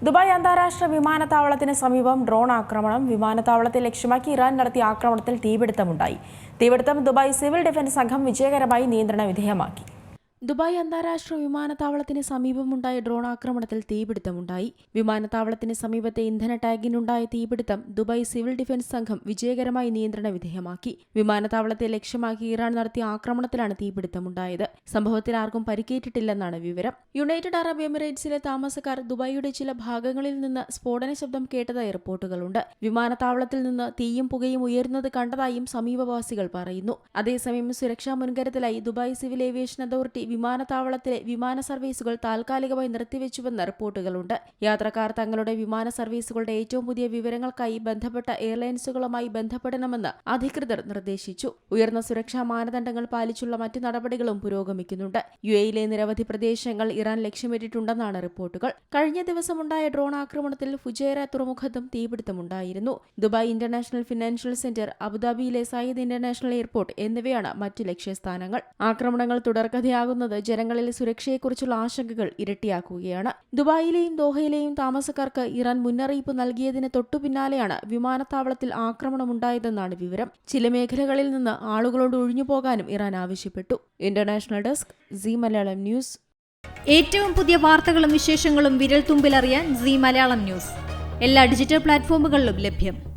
Dubai അന്താരാഷ്ട്ര വിമാനത്താവളത്തിന് സമീപം ഡ്രോൺ ആക്രമണം. വിമാനത്താവളത്തെ ലക്ഷ്യമാക്കി ഇറാൻ നടത്തിയ ആക്രമണത്തിൽ തീപിടുത്തമുണ്ടായി. തീപിടുത്തം ദുബായ് സിവിൽ ഡിഫൻസ് സംഘം വിജയകരമായി നിയന്ത്രണ വിധേയമാക്കി. ദുബായ് അന്താരാഷ്ട്ര വിമാനത്താവളത്തിന് സമീപമുണ്ടായ ഡ്രോൺ ആക്രമണത്തിൽ തീപിടുത്തമുണ്ടായി. വിമാനത്താവളത്തിന് സമീപത്തെ ഇന്ധന ടാങ്കിനുണ്ടായ തീപിടുത്തം ദുബായ് സിവിൽ ഡിഫൻസ് സംഘം വിജയകരമായി നിയന്ത്രണ വിധേയമാക്കി. വിമാനത്താവളത്തെ ലക്ഷ്യമാക്കി ഇറാൻ നടത്തിയ ആക്രമണത്തിലാണ് തീപിടുത്തമുണ്ടായത്. സംഭവത്തിൽ ആർക്കും പരിക്കേറ്റിട്ടില്ലെന്നാണ് വിവരം. യുണൈറ്റഡ് അറബ് എമിറേറ്റ്സിലെ താമസക്കാർ ദുബായിയുടെ ചില ഭാഗങ്ങളിൽ നിന്ന് സ്ഫോടന ശബ്ദം കേട്ടതായി റിപ്പോർട്ടുകളുണ്ട്. വിമാനത്താവളത്തിൽ നിന്ന് തീയും പുകയും ഉയരുന്നത് കണ്ടതായും സമീപവാസികൾ പറയുന്നു. അതേസമയം സുരക്ഷാ മുൻകരുതലായി ദുബായ് സിവിൽ ഏവിയേഷൻ അതോറിറ്റി വിമാനത്താവളത്തിലെ വിമാന സർവീസുകൾ താൽക്കാലികമായി നിർത്തിവെച്ചുവെന്ന റിപ്പോർട്ടുകളുണ്ട്. യാത്രക്കാർ തങ്ങളുടെ വിമാന സർവീസുകളുടെ ഏറ്റവും പുതിയ വിവരങ്ങൾക്കായി ബന്ധപ്പെട്ട എയർലൈൻസുകളുമായി ബന്ധപ്പെടണമെന്ന് അധികൃതർ നിർദ്ദേശിച്ചു. ഉയർന്ന സുരക്ഷാ മാനദണ്ഡങ്ങൾ പാലിച്ചുള്ള മറ്റു നടപടികളും പുരോഗമിക്കുന്നുണ്ട്. യുഎഇയിലെ നിരവധി പ്രദേശങ്ങൾ ഇറാൻ ലക്ഷ്യമിട്ടിട്ടുണ്ടെന്നാണ് റിപ്പോർട്ടുകൾ. കഴിഞ്ഞ ദിവസമുണ്ടായ ഡ്രോൺ ആക്രമണത്തിൽ ഫുജൈറ തുറമുഖത്തും തീപിടുത്തമുണ്ടായിരുന്നു. ദുബായ് ഇന്റർനാഷണൽ ഫിനാൻഷ്യൽ സെന്റർ, അബുദാബിയിലെ സയ്യിദ് ഇന്റർനാഷണൽ എയർപോർട്ട് എന്നിവയാണ് മറ്റു ലക്ഷ്യസ്ഥാനങ്ങൾ. ആക്രമണങ്ങൾ തുടർക്കഥയാകുന്നത് ജനങ്ങളിൽ സുരക്ഷയെക്കുറിച്ചുള്ള ആശങ്കകൾ ഇരട്ടിയാക്കുകയാണ്. ദുബായിലെയും ദോഹയിലെയും താമസക്കാർക്ക് ഇറാൻ മുന്നറിയിപ്പ് നൽകിയതിന് തൊട്ടുപിന്നാലെയാണ് വിമാനത്താവളത്തിൽ ആക്രമണമുണ്ടായതെന്നാണ് വിവരം. ചില മേഖലകളിൽ നിന്ന് ആളുകളോട് ഒഴിഞ്ഞുപോകാനും ഇറാൻ ആവശ്യപ്പെട്ടു. International desk, Zee Malayalam news. ഏറ്റവും പുതിയ വാർത്തകളും വിശേഷങ്ങളും വിരൽത്തുമ്പിലറിയാൻ സീ മലയാളം ന്യൂസ് എല്ലാ ഡിജിറ്റൽ പ്ലാറ്റ്ഫോമുകളിലും ലഭ്യം.